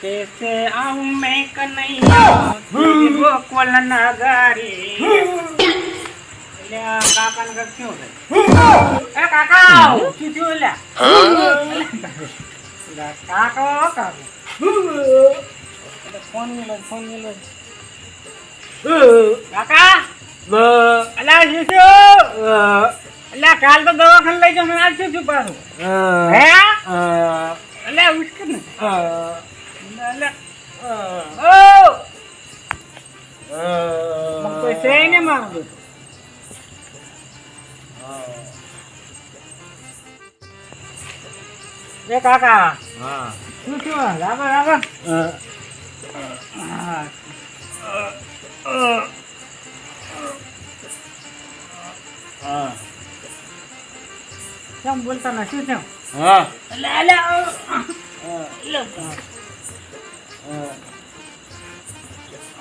कैसे आऊं मैं कन्हैया तेरी गोकुल नगरी લ્યા કાકા ને શું થાય એ કાકા શું થયું લ્યા કાકા કાકા ફોન મેલો કાકા અલા શું અલ્યા કાલ તો દવાખાને લઈ જાવ મને આજ શું પાછું હે અલ્યા ઉઠક ને કોઈ છે ને મારું બેટું એ કાકા હા શું થયું લાગો કેમ બોલતા ના શું થયું હા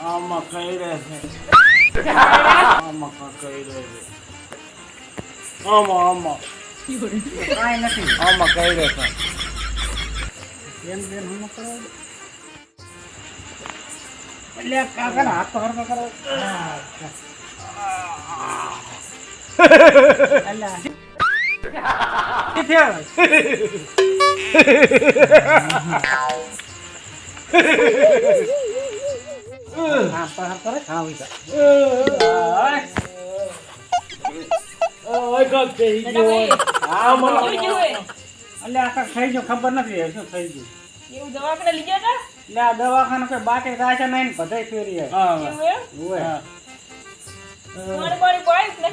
આમાં કઈ રહેશે આમાં કઈ રહેશે આમાં કાંઈ નથી આમાં કઈ રહેશે એમ હમ કરો એટલે કાકા હાથ તો હરકો કરો અલ્યા શું થયું હા પર કરે હા હોય અલ્યા આ થઈ ગયો ખબર નથી શું થઈ ગયું એવું દવાખાને લઈ ગયા એટલે આ દવાખાનું કોઈ બાટે રાજા નહીં ને બધાય ફેરી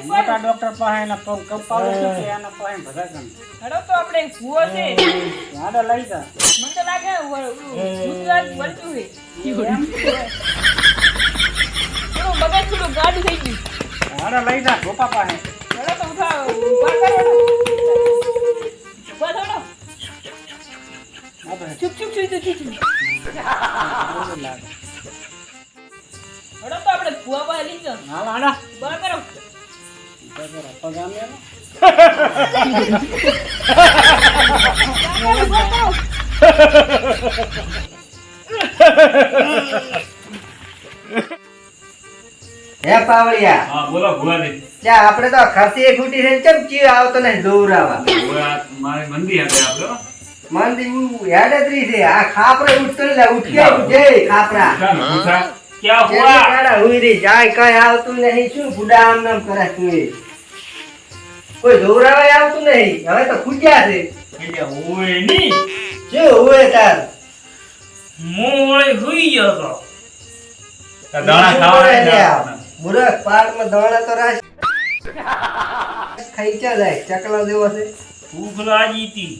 મોટા ડોક્ટર પાસે એના કંપાઉન્ડર શું છે એના પાસે બધા ગણ હેડો તો આપણે ભૂવો છે આડા લઈ જા મને તો લાગે ગુજરાત વળતું છે એમ થોડું મગજ થોડું ગાડું થઈ ગયું આડા લઈ જા ગોપા પાસે હેડો તો ઉભા કરો ઉભા થોડો ચૂપ ચૂપ સુઈ તો ચૂપ હેડો તો આપણે ભૂવા પાસે લઈ જાઓ હાલ આડા ઉભા કરો પગામ લે હે પાવળિયા હા બોલો ભુવાજી ત્યાં આપણે તો ખસી ખૂટી છે ચમ ચી આવતો નહીં દોરાવા મારી મંદી હતી આપડે મંદી હેડેત્રી છે આ ખાપરે ઉઠતો ને ઉઠ કે ઉઠે ખાપરા ક્યાં જેને હુઆ કાડા હુઈ રહી જાય કઈ આવતું નહીં શું બુડા આમ નામ કરે તું કોઈ દોરાવા આવતું નહીં હવે તો ખૂટ્યા છે એટલે ઓય ની શું હોય તાર મોય હુઈ ગયો તો દાણા ખાવાના મુરખ પાકમાં દાણા તો રાશ ખાઈ ચા જાય ચકલા જેવો છે ભૂખ લાગી હતી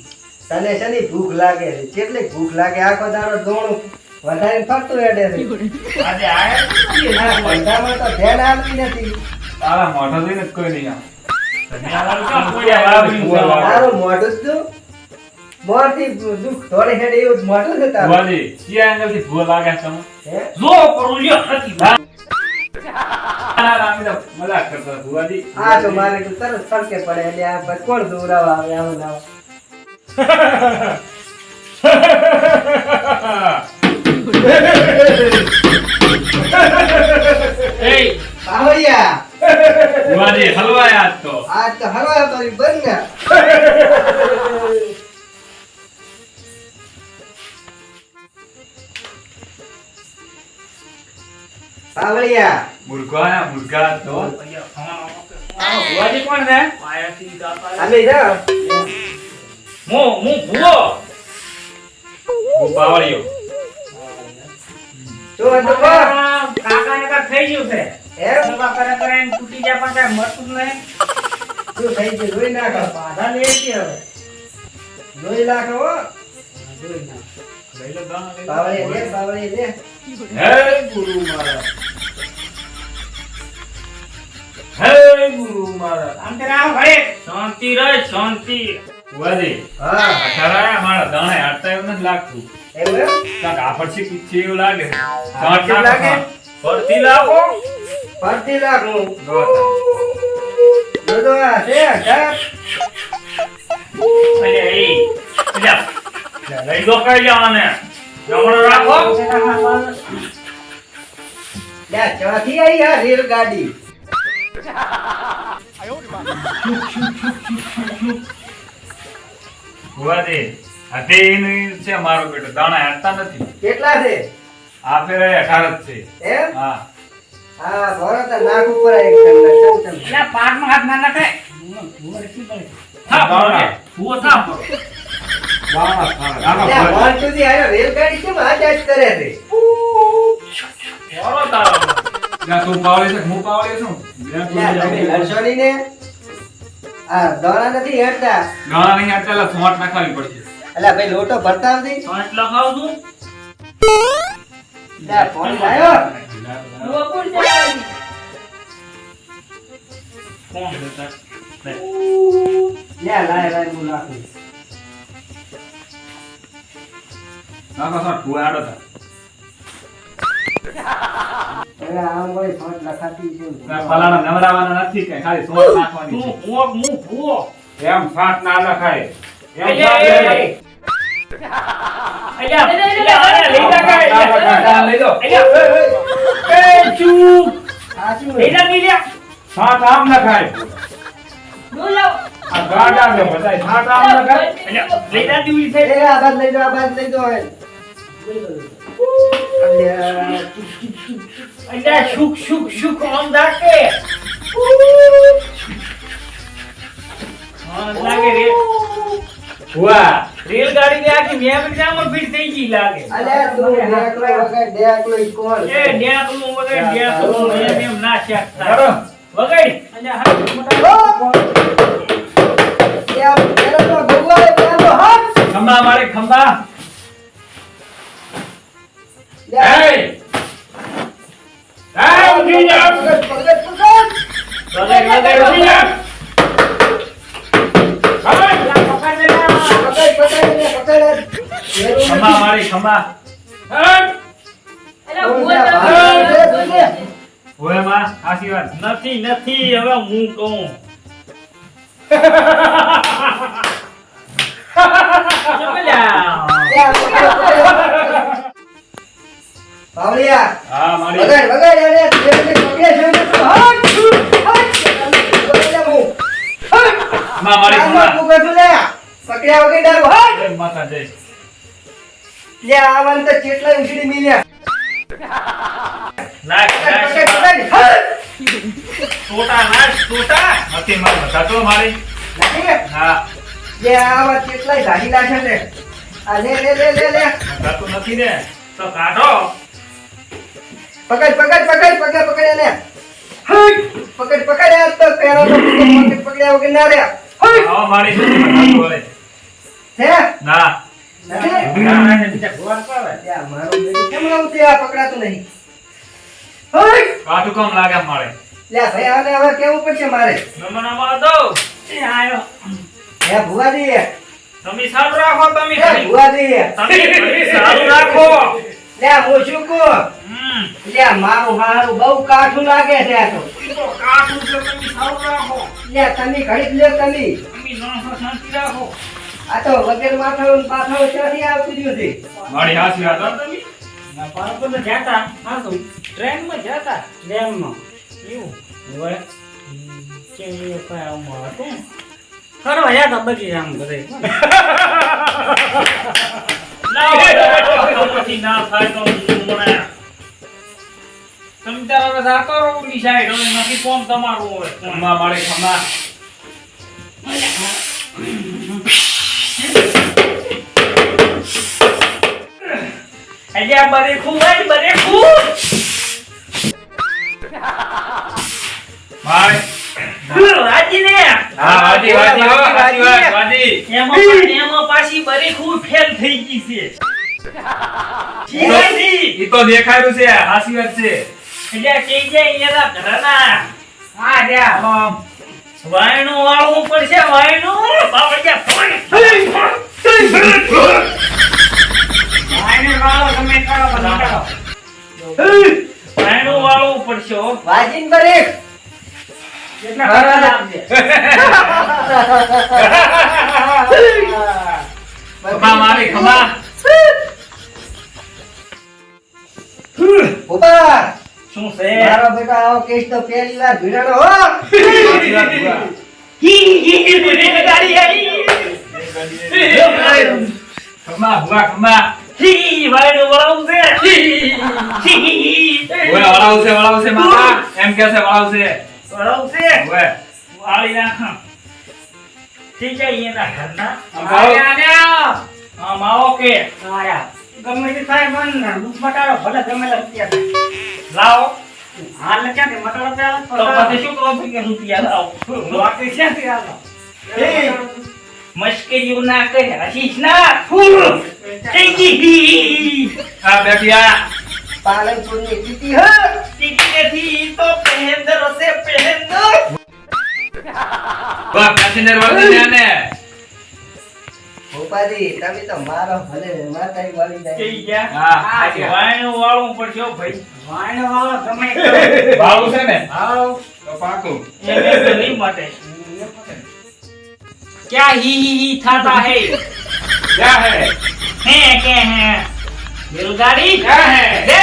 તને શેની ભૂખ લાગે છે કેટલી ભૂખ લાગે આખો દાડો દોણું વધારે ફરતું હેડે છે આજે આયા આ ધંધામાં તો ધ્યાન આપતી નથી તારા મોઢા જોઈને જ કોઈ નહીં આવ તારું મોઢું જ તું મોરથી દુઃખ થોડે હેડે એવું જ મોઢું છે તારું ભુવાજી ક્યાં એંગલથી ભૂવા લાગે છે તમે હે? જો કરું લ્યો નથી મજાક કરતા ભુવાજી આ તો મારે તો તરત ફરકે પડે એટલે આ પછી કોણ દોરાવા આવે આવો ને આવો એ પાવડિયા ભુવાજી હલવાય આજ તો આજ તો હરવા તારી બંધ ને પાવડિયા મુર્ગા તો ભુવાજી કોણ છે અમે જા હું ભૂવો બાવળિયો શું હતું કો કાકાને કાંઈક થઈ ગયું છે હે દવા કરે કરે ને તૂટી જાય પણ કાંઈ મળતું જ નહીં શું થઈ ગયું જોઈ નાખો બાધા લે છે હવે જોઈ નાખો હો જોઈ નાખ. લઈ લો દાણા લઈ લો. બાવળી લે હે ગુરુ મારા હે ગુરુ મારા આમ તે રામ ઘરે શાંતિ રહે શાંતિ ભુવાજી હા અઠારા મારા દાણા હાટતા એવું નથી લાગતું એવું એમ? કાંઈક આફત છે પીછે એવું લાગે કેવું લાગે? ફરતી લાવો ફરતી નાખું ગોતા. જોજો આ છે ઢાપ. અલે એ લ્યા લઈ દો કઈ જવાને જમણો રાખો. લે ચોથી આઈ આ રેલગાડી. ભુવાજી, આ તે એનું છે મારો બેટો, દાણા હાંટતા નથી. કેટલા છે આ ફેરે 18 જ છે. એમ? હા. હા ભરો તો નાક ઉપર એક તમને ચમચમ. એટલે પાકમાં હાથ ના નાખે હા, દાણા. ભૂવો થાપ કરો. દાણા ખાવા. લે ભણ સુધી આયો રેલગાડી કેમ આજાજ કરે છે? બોલો તારો. જા તું પાવડી છે, હું પાવડી છું. લે તમે લડશોની ને આ દોણા નથી હેડતા. દાણા નહીં હાંટતા એટલે સોંઠ નાખવી પડશે. અલા ભાઈ લોટો ભરતા નથી. સોંઠ લખાવું છું. લે ફોન લાયો. ફુવા કોણ જાય કોણ દેતા? લે લાય હું નાખું. નાખો સોંઠ, ભુવા હાડો તા. હવે આમ કોઈ ફોન લખાતી છે. ના, ફલાણા નવરાવાના નથી કે ખાલી સોંઠ નાખવાની તું છે. ભૂવો, હું ભૂવો. એમ ફાટ ના લખાય. એમ એટલે, ફાટ એટલે, લખાય. એટલે, એટલે, લઈ જા કાંઈ, ના લખાય, લઈ દો. એ ચૂપ. સાચું લઈ જા કી લ્યા. ફાટ આમ લખાય. બોલાવ આ ગાડા છે બધાય, ફાટ આમ લખાય. એટલે, લઈ જા દીવડી છે. એ આ બાદ લઈ દો આ બાદ લઈ દો હવે. અલ્યા, એટલે શુક શુક શુક આમ દાકે. હા, લાગે રે. ભુવા, રેલગાડી ની આખી મેમરીમાં ફિટ થઈ ગઈ લાગે. અલ્યા તું ઢેકલો વગર ઢેકલો ઈ કોણ છે? એ ન્યાકનું વગર ન્યાકનું એમ ના શકતા. કરો. વગાડી. એટલે હાથ મોટા. એ આ પેલો તો ભગવાને પેલો હાથ. ખંભા મારે ખંભા. લે, એ! એ, ઉઠી જા. પકડ, પકડ, પકડ. વગાડી, વગાડી, ઉઠી જા. વગાડી. હવે. પકડ લેના. પકડ, પકડ, પકડ. ખંભા મારી ખંભા. એ! એલા ફુવા બોલ, જાવ. બોલ. ભુવા માં, આશીર્વાદ. નથી નથી હવે હું કહું. ચપલ્યા. લે, પકડ, પકડ. પાવડિયા, હા, મારી. વગાડ, વગાડ, અરે, જે રીતે પકડે છે એને તું હાથ, હાથ. પકડ લે હું. હાથ. ખંભા મારી કાનમાં ખંભા. પકડ તું લે. પકડ્યા વગર ડારું, હાથ. જય માતા જય. લે, આવાને તો ચેટલાય ઉછળી મિલ્યા. નાખ, પકડ, નાખ. પકડ, હાથ. ટોટા નાખ, ટોટા. નથી મારવા, થતો મારી. નાખી લે. હા, લે, આવા ચેટલાય ગાડીલા છે ને. આ લે, લે, લે, લે, લે. થતો નથી ને. તો કાઢો. પકડ, પકડ, પકડ, પકડ, પકડ એને. હાથ. પકડ, પકડ, આ તો પેલો તો પકડ, પકડ્યા વગર ના રહ્યા. હાથ. આવો મારી સુધી થતું હોય. છે? ના. નથી? બીજા ભગવાન પાવે. લે, મારું બેટું કેમ આવું છે? આ પકડાતું નહીં. હાથ. કાઠું કામ લાગે મારે. લે, ભાઈ આને હવે કેવું પડશે મારે. નમૂનામાં દો. એ આયો. હે ભુવાજી, તમે સારું રાખો, તમે હે ઘડી. ભુવાજી. તમે ઘડી સારું રાખો. લે, હું શું કહું? હમ. લે, મારું હારું બહુ કાઠું લાગે છે આ તો. તો કાઠું છે, તમે સારું રાખો. લે, તમે ઘડીક લ્યો તમે. તમે નાનો શાંતિ રાખો. આ તો વગર માથાનું ને પાથાનું ક્યાંથી આવતું રહ્યું છે? મારી આશીર્વાદ હો તમે. પાલનપુર જતા હા તો ટ્રેનમાં જતા ટ્રેનમાં એવું હોય કે એ કઈ આમ હતું ખરો યાદ આ બધી આમ કરે ના, પછી ના થાય તો હું મળે. તમે તારા હવે જાતો રહો ની સાઈડ હવે નથી કોમ તમારું હોય ખંભા મારી ખંભા. આજે આ બરે ખૂબ હોય બરે ખૂબ મારી. વાજી ને હા, વાજી, વાજી, હો, આશીર્વાદ, વાજી. એમાં પાછી બરે ખૂબ ફેલ થઈ ગઈ છે ઈ તો દેખાયું છે, આશીર્વાદ છે. એટલે કે જાય એના ઘરના હા, જ્યાં. વાયણું વાળવું પડશે વાયણું બાવળિયા વાયણું વાળો તમે કરો બધા કરો વાયણું વાળવું પડશે હો. વાજીન બરેક. કેટલા ખર્ચા લાગશે ખંભા મારી ખંભા. ભોપા શું છે મારો બેટા આવો કેસ તો પહેલી વાર ભીડાણો હો સાચી વાત ભુવા. રેલગાડી આવી ખમા ભુવા ખમા વાયડો વળાવું છે ઓય વળાવશે મામા એમ કે છે વળાવશે વળાવું છે ઓય વાળી નાખ ઠીક છે એના ઘરના આવો. આમ આવો કે આયા ગમે તે થાય મન મટાડો ભલે ગમે તે લાવો હાલ ક્યાંથી મટાડો પેલા તો પછી શું કરો કે રૂપિયા લાવો બાકી ક્યાંથી આવો મશ્કરીઓ ના કરે હસીશ ના આ બેટિયા પાલનપુરની ટીટી હો ટીકીથી તો પહેંદર હશે પહેંદર વાહ પેસેન્જર વાળી ને ભોપાજી તમે તો મારો ભલે માતાઈ વાળી જાય થઈ ગયા હા આજે વાયણું વાળું પડશે હો ભાઈ વાયણું વાળો ગમે તે વાળું છે ને આવ તો પાકું ये तो नहीं मटे क्या ही थाता है ક્યાં હે हैं के हैं रेलगाड़ी क्या है? दे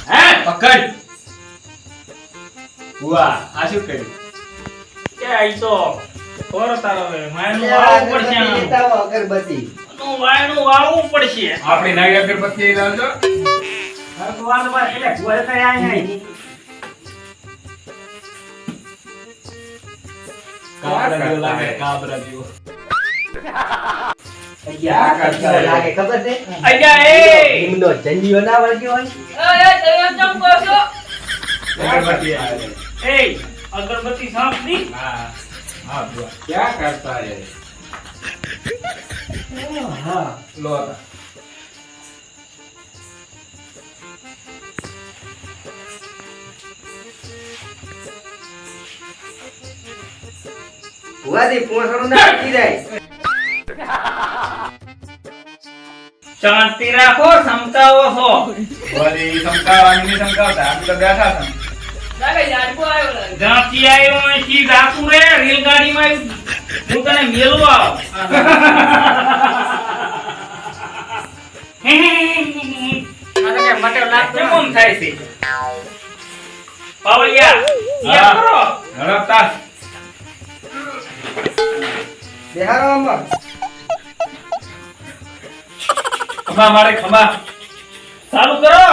હે પકડ ભુવા આ શું કર્યું क्या ये तो और तारो है मायनो લે, वाळू પડશે અગરબત્તી લેતા આવો, અગરબત્તી નું વાયણું વાળું પડશે આપણી નવી અગરબત્તી લઈ લાવજો હવે તો વાર વાર એટલે ઘોડે તો આય નહીં કાબરા લાગે કાબરા જેવો ક્યાં કરતા લાગે ખબર છે અજા એ હિમનો ઝંડીઓ ના વળગ્યો હોય તમે ચમ કહો છો અગરબત્તી આવે ए अगरबत्ती सांप दी હા હા ભુવા ક્યાં કરતા હે हां લો ભુવાજી પોસડું ના અટકી જાય शांति રાખો સમતાવો છો ભુવાજી સમકાવાની નહીં સમકાવતા આપણે તો બેઠા છે લાગે ઝાડકો આવ્યો લાગે જાતી આવ્યો અહીંથી જાતું રે રેલગાડીમાં હું તને મેલવો આવ કેમ થાય છે પાવળિયા યા કરો હડપતા બેહારો આમાં ખમા મારે ખમા ચાલુ કરો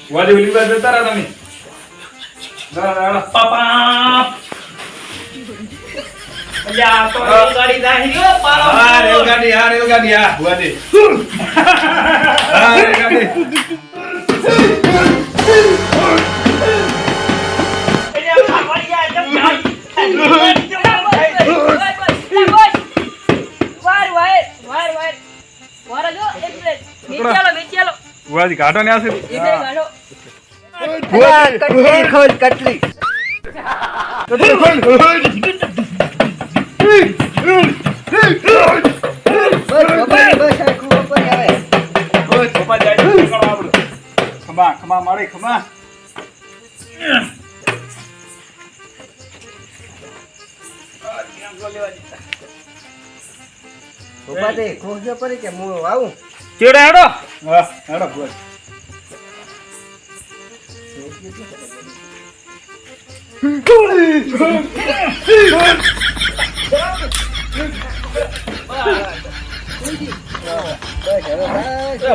ભુવાજી ઓલી બાજુ જતા રહો તમે પાપા અલ્યા તો રેલગાડી દાહી પાલો હા રેલગાડી હા ભુવાજી હા રેલગાડી અલ્યા પાવળિયા જમ ભુવાજી કાઢો ને આવશે કટલી ખોલ કટલી બસ આખું ઉપર આવે ખમા ખમા મારે ખમા ભોપાજી ખોજો પડી કે હું આવું ચેડે હેડો હા હેડો ભુવાજી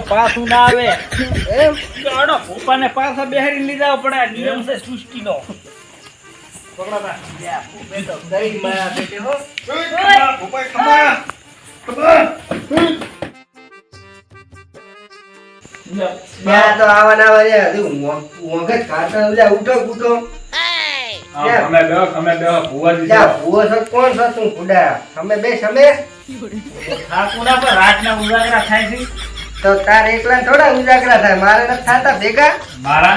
પાછું ના આવે એમ હેડો ભૂપાને પાછા બેહારી લીધા પડે આ નિયમ છે સૃષ્ટિનો ગરીબ મારા બેટે હો ખમા ત્યાં તો આવવાના વાળે હજુ મોંઘે ખાતા ઓલા ઉઠો કૂટો અમે બે ભુવાજી ત્યાં ભૂવો છો કોણ છો તું ખુડા અમે બે સમે ઠાકુરા પર રાતના ઉજાગરા થાય છે તો તાર એકલા થોડા ઉજાગરા થાય મારે નથી થાતા ભેગા મારા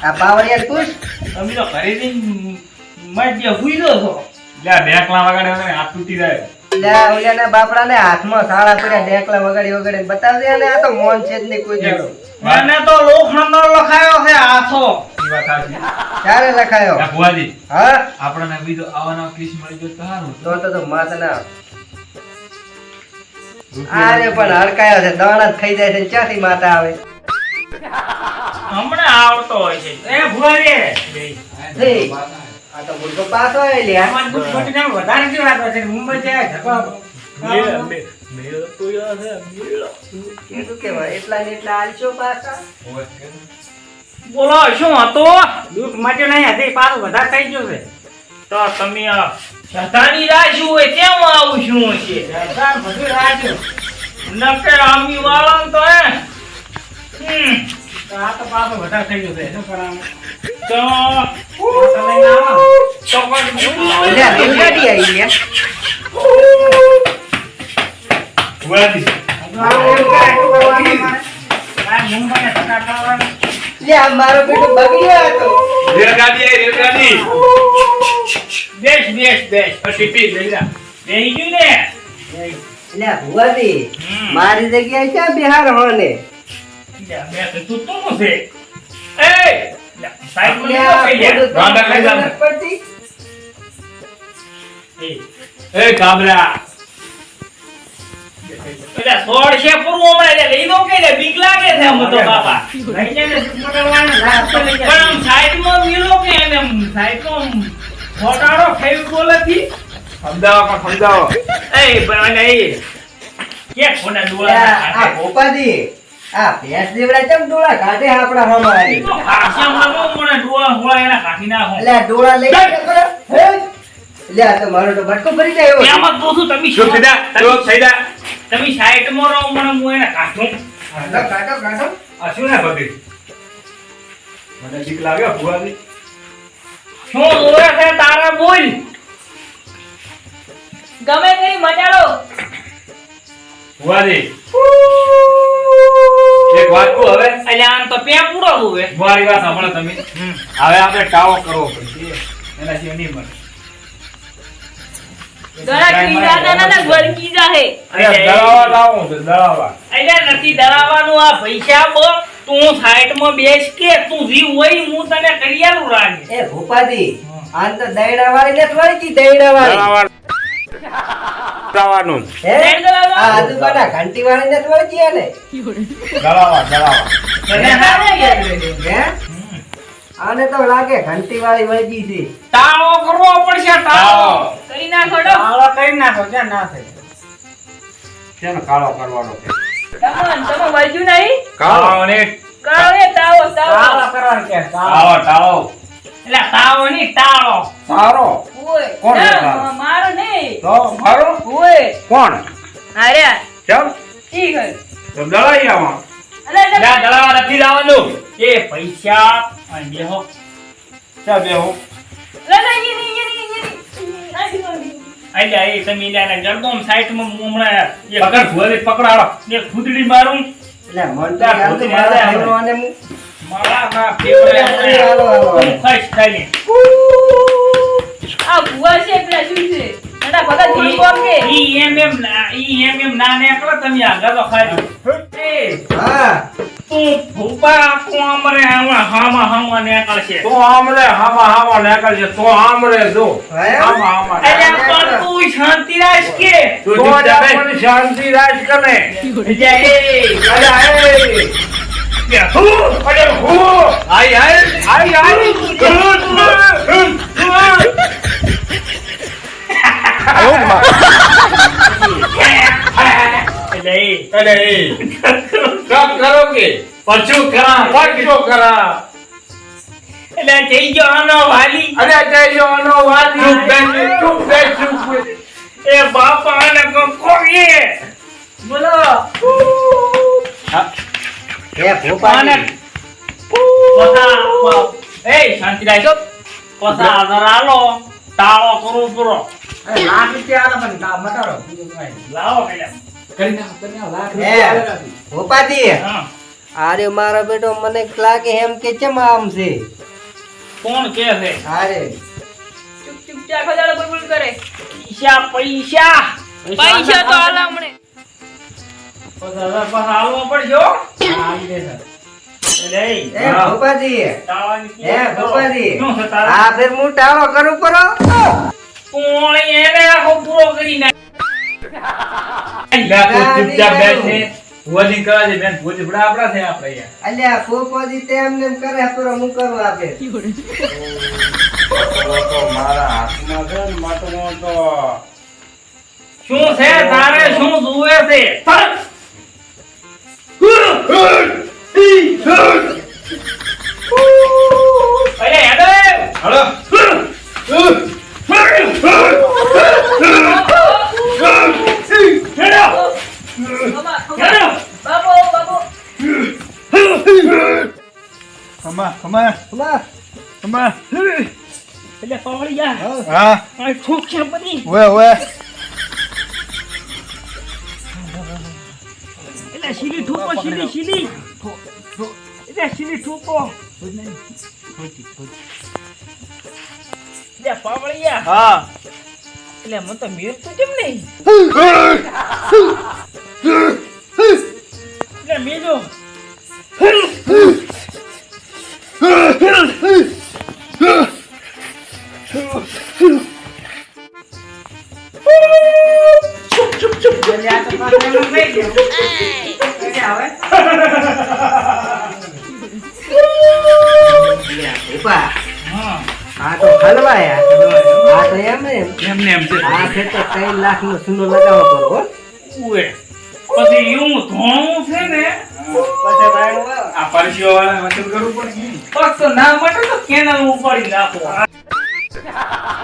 આ પાવડિયા પૂછ તમે તો ઘરેથી મધ્ય હુઈ દો છો લ્યા ઢેકલા વગાડે વગાડે હાથ તૂટી જાય લ્યા ઓલાના બાપડાને હાથમાં સાળા પડ્યા ઢેકલા વગાડી વગાડી બતાવજે અને આ તો મોન છે જ નહીં કોઈ દેડો મને તો લોખંડનો લખાયો છે હાથો વાત સાચી. ક્યારે લખાયો આ ભુવાજી, હા આપણને બીજો આવાનો કેસ મળી ગયો તો સારું. તો માથના આરે પણ હડકાયો છે દાણા જ ખાઈ જાય છે ને ક્યાંથી માતા આવે હમણાં આવતો હોય છે એ ભુવાજી હે, આ તો ગુડકો પાસ હોય લ્યા આમાં દૂધ ઘટીને વધારે કેવી વાત હોય છે મુંબઈ જાય ઝઘડો કેટલું કેવાય એટલા ને એટલા આલશો પાછા બોલો શું હતો દૂધ માટે નહીં હતી પાછું વધારે થઈ ગયું છે તો તમે શતાની રાહ શું હોય કેમ આવું શું હશે સરદાર બધું રાખ્યું નકે આમી વાળા તો હે તો આ તો પાછું વધારે થઈ ગયું છે શું કરવાનું તો મોટો લઈને આવો તો પણ લ્યા રેલગાડી આવી લ્યા ભુવાજી, લ્યા મારો બેટો બગડ્યો હતો રેલગાડી આઈ, રેલગાડી. બેસ બેસ બેસ ટીપી લઈ જા બેહી ગયું ને લ્યા ભુવાજી મારી જગ્યાએ ક્યાં બિહાર હોને મેં તો તું છે એ સાઈડ માં લ્યા, કઈ જા બધું વાંધા કઈ જાને? ખબર પડતી? એ એ કાબરા, પેલા સોળ છે પૂરું હમણાં લે લઈ દો કે લે બીક લાગે છે આમ તો બાપા પણ આમ સાઈડ માં મિલો કે એને સાઈડ માં ફોટાડો ફેવી બોલેથી સમજાવો પણ સમજાવો. એ પણ એ કે કોના લ્યા, આ દુઆ ભોપાજી આ ભેંસ જેવડા ચમ ડોળા કાઢે આપણા હમારી તો આશામાં નો મને દુઆ હોળા એના કાઢી નાખો લ્યા ડોળા લઈ ગયા ખરા? હે? લ્યા તો મારો તો બટકો ભરી જાય એવો છે. એમાં તો શું તમે ચૂપ થઈ જા, ચૂપ થઈ જા. તમે સાઈડ માં રહો મને હું એને કાઢું કાઢો, કાઢો, કાઢો. આ શું ના પતિ? મને બીક લાગે ભુવાજી. શું જોવે છે તારા બોલ ગમે તેની મજાડો ભુવાજી, એક વાત કહું હવે. એટલે આમ તો પે પૂરો હોવે મારી વાત સાંભળો તમે. હવે આપણે ટાવો કરવો પડશે. એના સિવાય નહીં મળે. વળગી જાહે અરે દળાવા લાવું છે, દળાવા. એટલે નથી દળાવાનું આ પૈસા બો તું સાઈડ માં બેસ કે તું જીવ હોય હું તને કરિયાલું રાગે એ ભોપાજી આન તો દૈડા વાળી ને વળગી દૈડા વાળી દળાવાનું. હે આ આજુબાના ઘંટી વાળી ને વળગી ને દળાવા, દળાવા. તને હારે યાદ હે આને તો લાગે ઘંટી વાળી વળગી છે તાળો કરવો પડશે તાળો કરી નાખો ડો આળો કરી નાખો ક્યાં ના થાય શેનો કાળો કરવાનો છે? તમે વળગ્યું નહીં કાળો ને કાળે તાવો આળો કરવાનું કે ટાળો, ટાળો. એટલે તાવો નહીં તાળો તારો ઓય કોણ છે ના, તારો? મારો નહીં તો મારો ઓય કોણ? અરે ચમ ઠીક હે તો દળાઈ આવા. અરે દળાવા નથી લાવવાનું. એ પૈસા અને બેહો ચા બેહો. એટલે એ તમે લ્યા જરદોમ સાઈડમાં હમણાં એક પકડ ભુવાજી, પકડાડો. એક ખુદડી મારું એટલે મન તો ખ્યાલ તો મારા ભાઈનો આને હું મારા ફેવરેટ હાલો, હાલો. હું ખાઈશ ખાઈને આ ભુવા છે પેલા શું છે એના ભગત ઈ કોમ કે ઈ એમ ના ને કરો તમે આગળ તો ખાજો એ હા તું ભૂપા કોમ રે હામા ને કરશે તો આમરે હામા હામા નીકળશે. તો આમરે જો. હે? હામા હામા. એટલે પણ તું શાંતિ રાખ કે તું ચૂપચાપ બેસ. શાંતિ રાજ કરે. એટલે એ અરે આય આય આય એટલે એ અરે કબ કરોગે? પછું કરા પાછો કરા. એટલે જઈ ગયો આનો વાલી અરે જઈજો આનો વાત ચૂપ બેસ, ચૂપ બેસ. એ બાપા ને કોઈએ બોલો હે ભોપાજી પોતા એ શાંતિ રાખો પોતા આલો તાળો કરું પૂરો અરે લાખ રૂપિયા આલો પણ મટાડો બીજું કાંઈ નહીં. લાવો પેલા કરી નાખ, કરી નાખ. લાખ હે રૂપિયા. ભોપાજી હા આરે મારો બેટો મને લાગે એમ કે ચમ આમ છે કોણ કે છે આરે ચૂપચાપ ખજાડો બુલબુલ કરે પૈસા પૈસા તો આલા હમણે પછી હાલવો પડશે હો. આવી દે સર એટલે એ, એ ભોપાજી ટાવાની એ ભોપાજી શું છે તારે? આ ફેર હું ટાળો કરું પરો પોણી એને આખો પૂરો કરી નાખ. ચૂપચાપ બેસને ભુવાજી કરા છે બેન ભુવાજી બડા આપડા છે આપણે અહીંયા અલ્યા ભોપાજી તેમ નેમ કરે પરો હું કરું આપે તો મારા હાથમાં છે ને માટો તો શું છે તારે શું જુએ છે? અરે હેડો હળો એટલે પવળી જા હા આ ઠોક છે બધી ઓએ એટલે સીલી ઠોકો સીલી એટલે સીલી ઠોકો એટલે પવળી જા હા એટલે મને તો મેર તો કેમ નહીં એટલે મેજો અલ્યા તો પાછો એમ થઈ ગયો એટલે હવે ઉપા હા આ તો હલવાયા આ તો એમ એમને એમ છે આ છે તો 3 લાખ નો સુનો લગાવવો પડો હો ઉએ પછી એવું ધોણું છે ને પછી બાયણું આવે. આ પરસીઓ વાળા વસૂલ કરવું પડે ને. ફક્ત ના માટે તો કેનલ ઉપાડી નાખો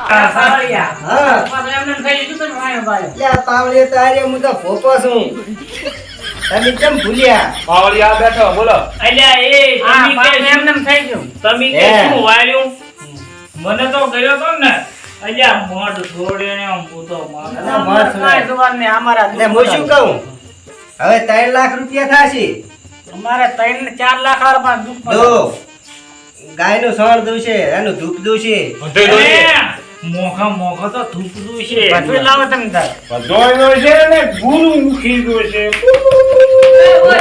આ સાવરિયા હા પાછો એમને એમ થઈ ગયું તો વાયો બાયો લ્યા પાવળીએ તો આર્ય હું તો ભોપો છું તમે કેમ ભૂલ્યા પાવળી આ બેઠો બોલો અલ્યા એ આ તમે પાછો કે એમને એમ થઈ ગયું તમે કે શું વાળ્યું મને તો ગયો તો ને અલ્યા મોઢ છોડે ને આમ પૂતો અલા, માર મસ્ત. કાંઈ જવાન નહીં, અમારા એટલે હું શું કહું હવે 3 લાખ રૂપિયા થશે અમારે 3 ને 4 લાખ વાળા પણ દુઃખ પડે. જો ગાયનું સણ દઉશે એનું ધૂપ દઉશે મોખા મોખા તો થૂકતું છે બધું લાવો તમે તાર. બધોયનો છે ને ગુરુ મુખી દો છે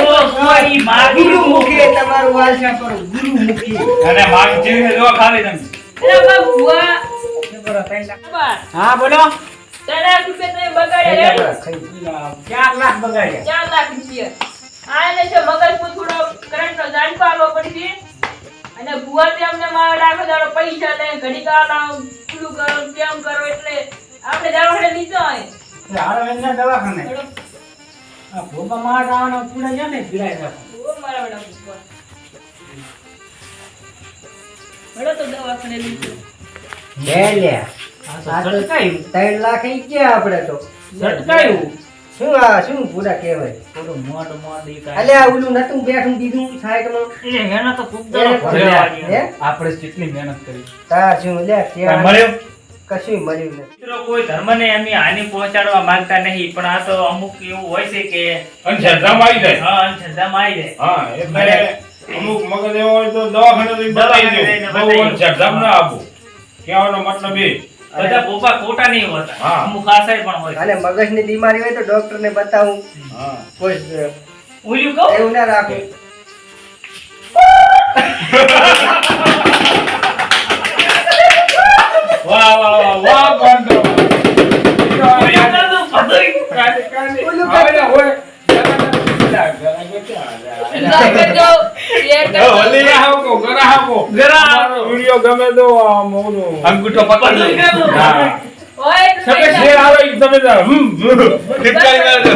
ઓ કોઈ માગી ગુરુ મુખી તમારું વાલસા પર ગુરુ મુખી અને માગ છે જો ખાલી તમે બરો, 3 લાખ. હા બોલો 4 લાખ બગાડ્યા. એટલે હાલો એમને દવાખાને. આ ભોપા માટ આવવાનો પૂરા છે ને પીડાય રાખો. લે લે આ તો આ તો ઝટકાયું. 3 લાખ ઈ ગયા આપણે તો ઝટકાયું. શું આ શું પૂરા કહેવાય થોડું મોઢ ઈ કાંઈ. અલ્યા ઓલું નતું બેઠું દીધું સાઈડમાં એ હેનો તો ખૂબ એને દડો ભર્યા. ભર્યા. હે આપણે કેટલી મહેનત કરી તાર શું લે કાંઈ કેવા મળ્યો કશું મળ્યું નથી મિત્રો કોઈ ધર્મને એમની હાનિ પહોંચાડવા માંગતા નહીં પણ આ તો અમુક એવું હોય છે કે અને શ્રદ્ધામાં આવી જાય હા અંધશ્રદ્ધામાં આવી જાય હા એટલે અમુક મગજ એવો હોય તો દવાખાને લઈને બતાવી દવાખાને લઈને દો બતાવી બહુ દો. શ્રદ્ધામાં ના આપો કહેવાનો મતલબ એ બધા ભોપા ખોટા નહીં હોતા હા. અમુક આશાય પણ હોય અને મગજની બીમારી હોય તો ડોક્ટર ને બતાવું હા કોઈ ઓલું કહું એવું ના રાખે વાહ વાહ વાહ વાહ કોણ તો ઓલું કહું તો પધરી. ઓલું હવે ને હોય હોલી આવો ગરા આવો ગરા. વિડિયો ગમે તો મોનું અંગૂઠો પકડ લે પકડી હા સબે શેર આવે ઈ તમે ટીપકારી મારજો